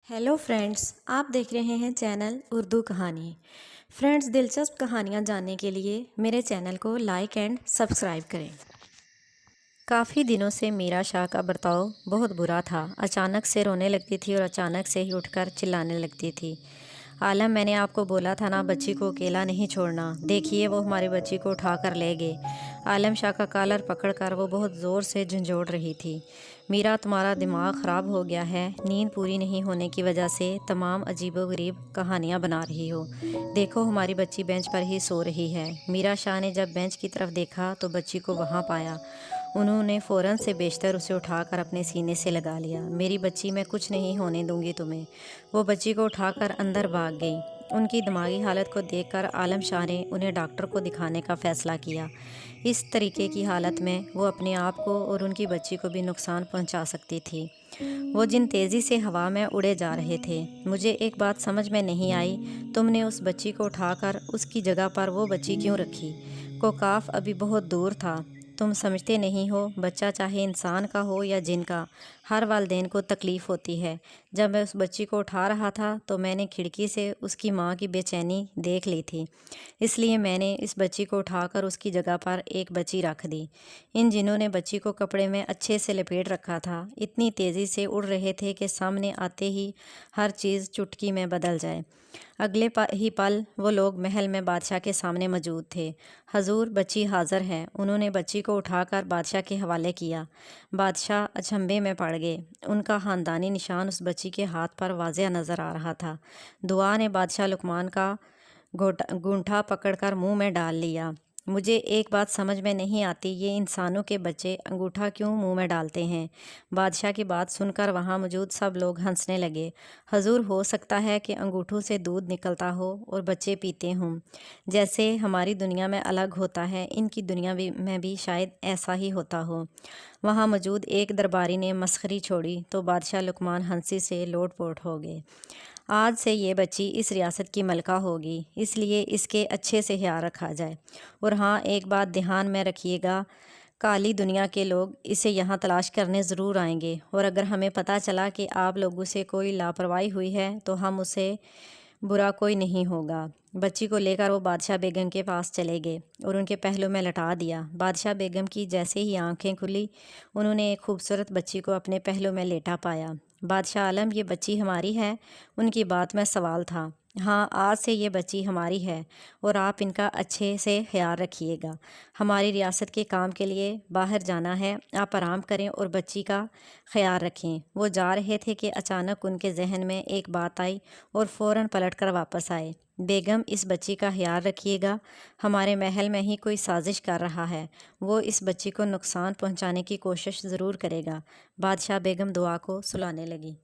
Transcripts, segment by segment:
Hello friends, आप देख रहे हैं चैनल उर्दू कहानी। फ्रेंड्स, दिलचस्प कहानियाँ जानने के लिए मेरे चैनल को लाइक एंड सब्सक्राइब करें। काफ़ी दिनों से मीरा शाह का बर्ताव बहुत बुरा था। अचानक से रोने लगती थी और अचानक से ही उठकर चिल्लाने लगती थी। आलम, मैंने आपको बोला था ना, बच्ची को अकेला नहीं छोड़ना। देखिए, वो हमारी बच्ची को उठा कर ले गए। आलम शाह का कॉलर पकड़कर वो बहुत ज़ोर से झंझोड़ रही थी। मीरा, तुम्हारा दिमाग ख़राब हो गया है। नींद पूरी नहीं होने की वजह से तमाम अजीबोगरीब कहानियाँ बना रही हो। देखो, हमारी बच्ची बेंच पर ही सो रही है। मीरा शाह ने जब बेंच की तरफ देखा तो बच्ची को वहाँ पाया। उन्होंने फ़ौरन से बेशतर उसे उठाकर अपने सीने से लगा लिया। मेरी बच्ची, मैं कुछ नहीं होने दूंगी तुम्हें। वो बच्ची को उठाकर अंदर भाग गई। उनकी दिमागी हालत को देखकर आलम शाह ने उन्हें डॉक्टर को दिखाने का फ़ैसला किया। इस तरीके की हालत में वो अपने आप को और उनकी बच्ची को भी नुकसान पहुंचा सकती थी। वो जिन तेज़ी से हवा में उड़े जा रहे थे, मुझे एक बात समझ में नहीं आई। तुमने उस बच्ची को उठाकर उसकी जगह पर वो बच्ची क्यों रखी? कोकाफ अभी बहुत दूर था। तुम समझते नहीं हो, बच्चा चाहे इंसान का हो या जिन का, हर वालिदैन को तकलीफ़ होती है। जब मैं उस बच्ची को उठा रहा था तो मैंने खिड़की से उसकी माँ की बेचैनी देख ली थी, इसलिए मैंने इस बच्ची को उठाकर उसकी जगह पर एक बच्ची रख दी। इन जिनों ने बच्ची को कपड़े में अच्छे से लपेट रखा था। इतनी तेज़ी से उड़ रहे थे कि सामने आते ही हर चीज़ चुटकी में बदल जाए। अगले ही पल वो लोग महल में बादशाह के सामने मौजूद थे। हजूर, बच्ची हाज़िर है। उन्होंने बच्ची को उठाकर बादशाह के हवाले किया। बादशाह अचंभे में पड़ गए। उनका ख़ानदानी निशान उस बच्ची के हाथ पर वाज़ेह नज़र आ रहा था। दुआ ने बादशाह लुकमान का गूंठा पकड़कर मुंह में डाल लिया। मुझे एक बात समझ में नहीं आती, ये इंसानों के बच्चे अंगूठा क्यों मुंह में डालते हैं? बादशाह की बात सुनकर वहाँ मौजूद सब लोग हंसने लगे। हजूर, हो सकता है कि अंगूठों से दूध निकलता हो और बच्चे पीते हों। जैसे हमारी दुनिया में अलग होता है, इनकी दुनिया में भी शायद ऐसा ही होता हो। वहाँ मौजूद एक दरबारी ने मस्खरी छोड़ी तो बादशाह लुकमान हंसी से लोटपोट हो गए। आज से ये बच्ची इस रियासत की मलका होगी, इसलिए इसके अच्छे से ख्याल रखा जाए। और हाँ, एक बात ध्यान में रखिएगा, काली दुनिया के लोग इसे यहाँ तलाश करने ज़रूर आएंगे, और अगर हमें पता चला कि आप लोगों से कोई लापरवाही हुई है तो हम उसे बुरा कोई नहीं होगा। बच्ची को लेकर वो बादशाह बेगम के पास चले गए और उनके पहलू में लटा दिया। बादशाह बेगम की जैसे ही आंखें खुली, उन्होंने एक खूबसूरत बच्ची को अपने पहलू में लेटा पाया। बादशाह आलम, ये बच्ची हमारी है? उनकी बात में सवाल था। हाँ, आज से ये बच्ची हमारी है और आप इनका अच्छे से ख्याल रखिएगा। हमारी रियासत के काम के लिए बाहर जाना है, आप आराम करें और बच्ची का ख्याल रखें। वो जा रहे थे कि अचानक उनके जहन में एक बात आई और फ़ौरन पलटकर वापस आए। बेगम, इस बच्ची का ख्याल रखिएगा। हमारे महल में ही कोई साजिश कर रहा है। वो इस बच्ची को नुकसान पहुंचाने की कोशिश ज़रूर करेगा। बादशाह बेगम दुआ को सुलाने लगी।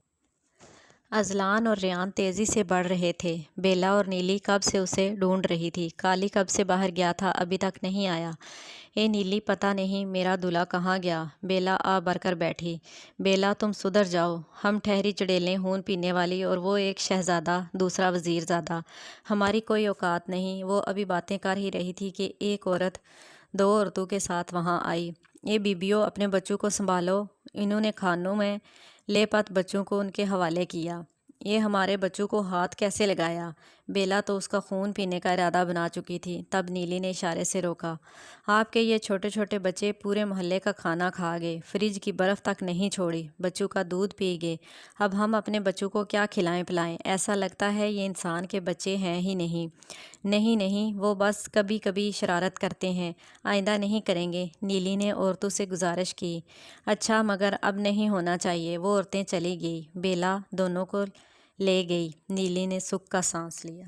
अजलान और रेयान तेज़ी से बढ़ रहे थे। बेला और नीली कब से उसे ढूंढ रही थी। काली कब से बाहर गया था, अभी तक नहीं आया। ए नीली, पता नहीं मेरा दूल्हा कहाँ गया। बेला आ बढ़कर बैठी। बेला, तुम सुधर जाओ। हम ठहरी चड़ेलें, खून पीने वाली, और वो एक शहज़ादा, दूसरा वज़ीरज़ादा। हमारी कोई औकात नहीं। वो अभी बातें कर ही रही थी कि एक औरत दो औरतों के साथ वहाँ आई। ये बीबियों, अपने बच्चों को संभालो। इन्होंने खानों में लेपत बच्चों को उनके हवाले किया। ये हमारे बच्चों को हाथ कैसे लगाया? बेला तो उसका खून पीने का इरादा बना चुकी थी। तब नीली ने इशारे से रोका। आपके ये छोटे छोटे बच्चे पूरे मोहल्ले का खाना खा गए, फ्रिज की बर्फ़ तक नहीं छोड़ी, बच्चों का दूध पी गए। अब हम अपने बच्चों को क्या खिलाएं पिलाएं? ऐसा लगता है ये इंसान के बच्चे हैं ही नहीं। नहीं नहीं, वो बस कभी कभी शरारत करते हैं, आइंदा नहीं करेंगे। नीली ने औरतों से गुजारिश की। अच्छा, मगर अब नहीं होना चाहिए। वो औरतें चली गई। बेला दोनों को ले गई। नीली ने सुख का सांस लिया।